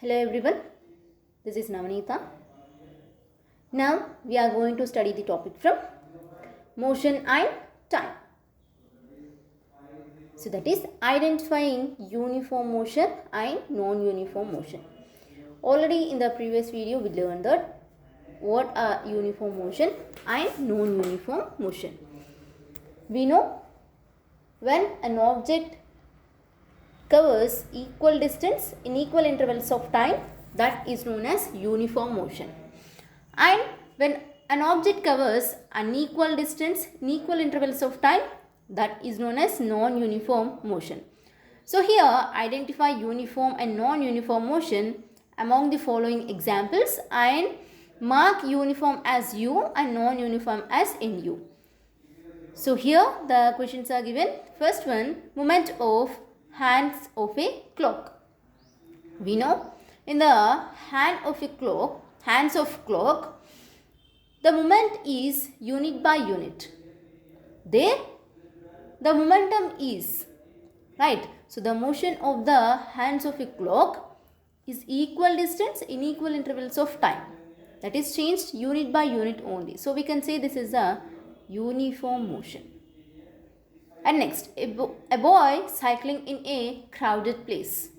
Hello everyone, this is Navanita. Now we are going to study the topic from motion and time. So that is identifying uniform motion and non-uniform motion. Already in the previous video we learned that what are uniform motion and non-uniform motion. We know when an object covers equal distance in equal intervals of time, that is known as uniform motion. And when an object covers unequal distance in equal intervals of time, that is known as non-uniform motion. So here identify uniform and non-uniform motion among the following examples and mark uniform as U and non-uniform as NU. So here the questions are given. First one, movement of hands of a clock. We know in the hands of clock, the movement is unit by unit. There the momentum is, right? So the motion of the hands of a clock is equal distance in equal intervals of time. That is changed unit by unit only. So we can say this is a uniform motion. And next, a boy cycling in a crowded place.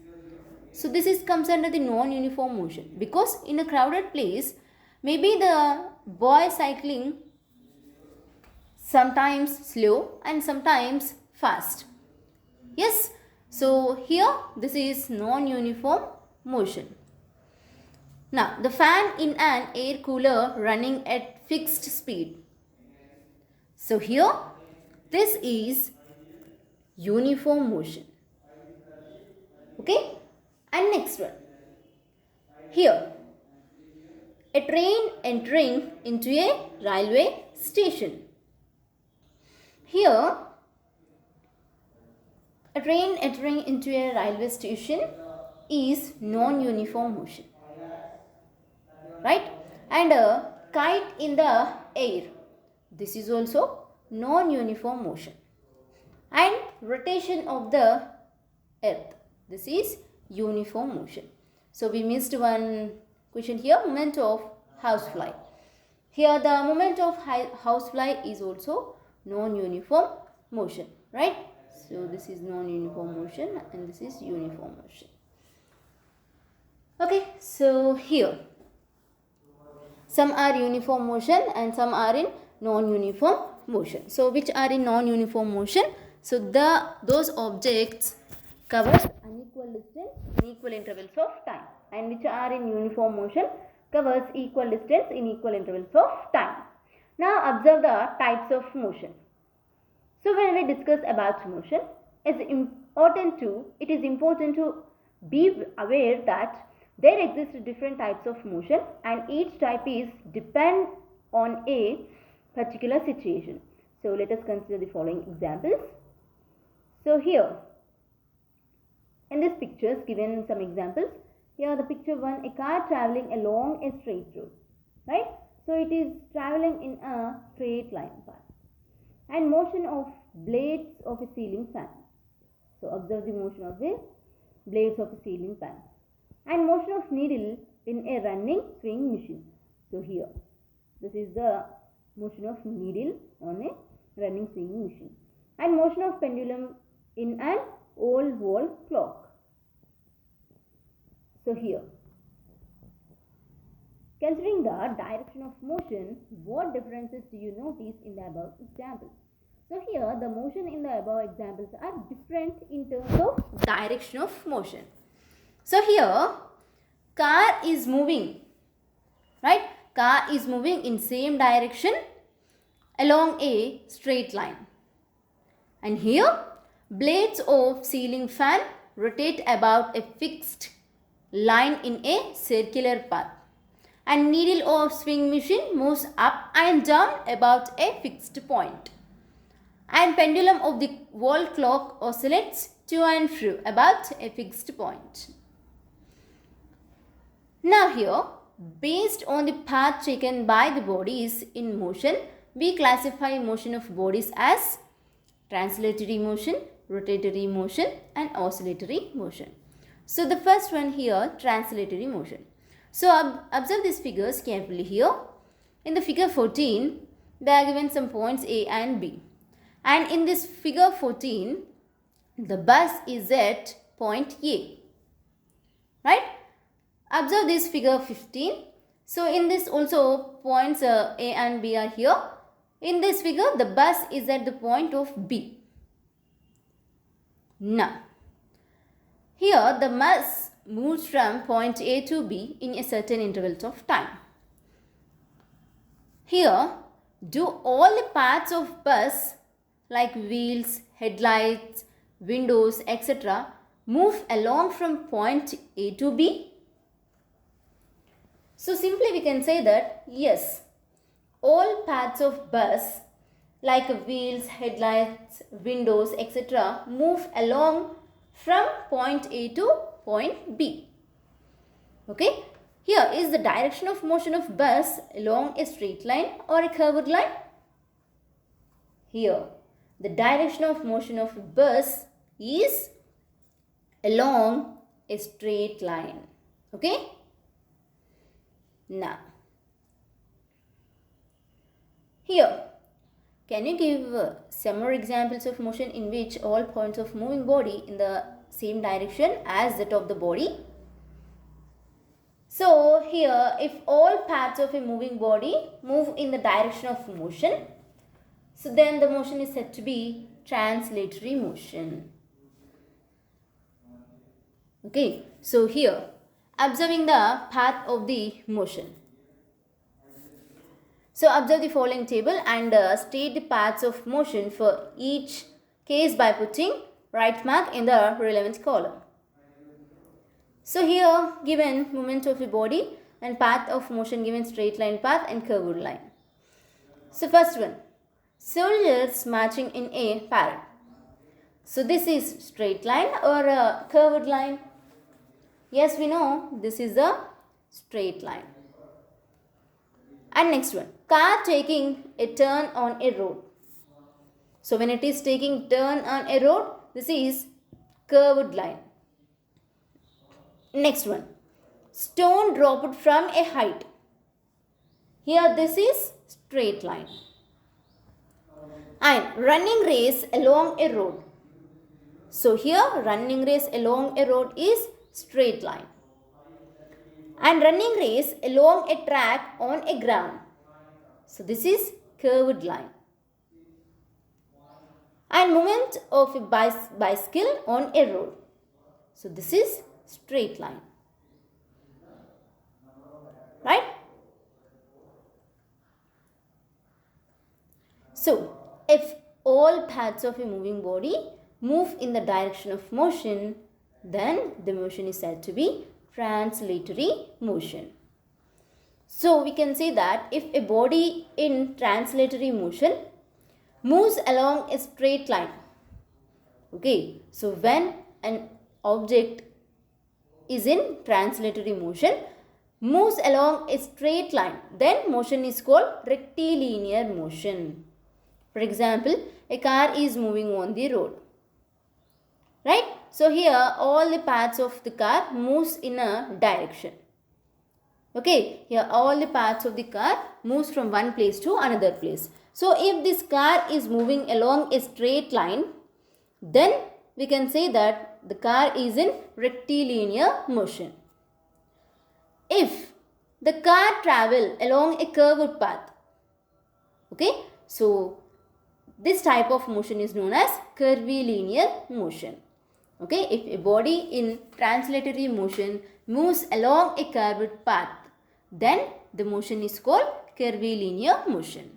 So this comes under the non-uniform motion, because in a crowded place, maybe the boy cycling sometimes slow and sometimes fast. Yes, so here this is non-uniform motion. Now, the fan in an air cooler running at fixed speed. So here this is uniform motion. Okay, and next one. Here, a train entering into a railway station. Here, a train entering into a railway station is non-uniform motion, right? And a kite in the air, this is also non-uniform motion. And rotation of the earth, this is uniform motion. So we missed one question here, movement of housefly. Here the movement of housefly is also non-uniform motion, right? So this is non-uniform motion and this is uniform motion. Okay, so here some are uniform motion and some are in non-uniform motion. So which are in non-uniform motion? So those objects covers unequal distance in equal intervals of time, and which are in uniform motion covers equal distance in equal intervals of time. Now observe the types of motion. So when we discuss about motion, it is important to be aware that there exist different types of motion and each type is depend on a particular situation. So let us consider the following examples. So here in this pictures given some examples. Here the picture 1, a car traveling along a straight road, right? So it is traveling in a straight line path. And motion of blades of a ceiling fan. So observe the motion of the blades of a ceiling fan. And motion of needle in a running swing machine. So here this is the motion of needle on a running swing machine. And motion of pendulum in an old wall clock. So here, considering the direction of motion, what differences do you notice in the above examples? So here the motion in the above examples are different in terms of direction of motion. So here car is moving, right? Car is moving in same direction along a straight line. And here blades of ceiling fan rotate about a fixed line in a circular path. And needle of swing machine moves up and down about a fixed point. And pendulum of the wall clock oscillates to and fro about a fixed point. Now here, based on the path taken by the bodies in motion, we classify motion of bodies as translatory motion, rotatory motion and oscillatory motion. So the first one here, translatory motion. So observe these figures carefully here. In the figure 14, they are given some points A and B. And in this figure 14, the bus is at point A. Right? Observe this figure 15. So in this also points A and B are here. In this figure, the bus is at the point of B. Now, here the bus moves from point A to B in a certain interval of time. Here, do all the parts of bus like wheels, headlights, windows, etc. move along from point A to B? So simply we can say that yes, all parts of bus like wheels, headlights, windows, etc. move along from point A to point B. Okay, here is the direction of motion of bus along a straight line or a curved line. Here, the direction of motion of bus is along a straight line. Okay. Now, here, can you give some more examples of motion in which all points of moving body in the same direction as that of the body? So, here, if all parts of a moving body move in the direction of motion, so then the motion is said to be translatory motion. Okay, so here, observing the path of the motion. So observe the following table and state the paths of motion for each case by putting right mark in the relevant column. So here given movement of a body and path of motion given straight line path and curved line. So first one, soldiers marching in a parade. So this is straight line or a curved line? Yes, we know this is a straight line. And next one, car taking a turn on a road. So when it is taking turn on a road, this is curved line. Next one, stone dropped from a height. Here this is straight line. And running race along a road. So here running race along a road is straight line. And running race along a track on a ground. So this is curved line. And movement of a bicycle on a road. So this is straight line. Right? So if all parts of a moving body move in the direction of motion, then the motion is said to be translatory motion. So we can say that if a body in translatory motion moves along a straight line, okay, so when an object is in translatory motion, moves along a straight line, then motion is called rectilinear motion. For example, a car is moving on the road. Right? So here all the parts of the car moves in a direction. Okay, here all the parts of the car moves from one place to another place. So if this car is moving along a straight line, then we can say that the car is in rectilinear motion. If the car travel along a curved path, okay, so this type of motion is known as curvilinear motion. Okay, if a body in translatory motion moves along a curved path, then the motion is called curvilinear motion.